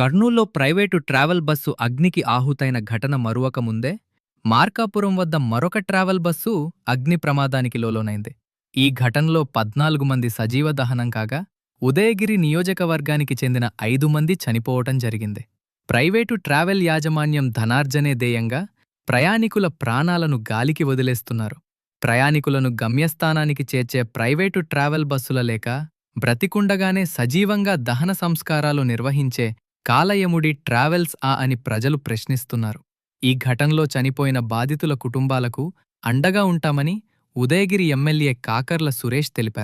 కర్నూల్లో private travel bus అగ్నికి ఆహుతైన ఘటన మరువక ముందే మార్కాపురం వద్ద మరొక ట్రావెల్ బస్సు అగ్ని ప్రమాదానికి లోనైంది. ఈ ఘటనలో 14 మంది సజీవ దహనం కాగా ఉదయగిరి నియోజకవర్గానికి చెందిన 5 మంది చనిపోవటం జరిగింది. ప్రైవేటు ట్రావెల్ యాజమాన్యం ధనార్జనే ధ్యేయంగా ప్రయాణికుల ప్రాణాలను గాలికి వదిలేస్తున్నారు. ప్రయాణికులను గమ్యస్థానానికి చేర్చే ప్రైవేటు ట్రావెల్ బస్సుల లేక బ్రతికుండగానే సజీవంగా దహన సంస్కారాలు నిర్వహించే కాలయముడి ట్రావెల్స్ అని ప్రజలు ప్రశ్నిస్తున్నారు. ఈ ఘటనలో చనిపోయిన బాధితుల కుటుంబాలకు అండగా ఉంటామని ఉదయగిరి ఎమ్మెల్యే కాకర్ల సురేష్ తెలిపారు.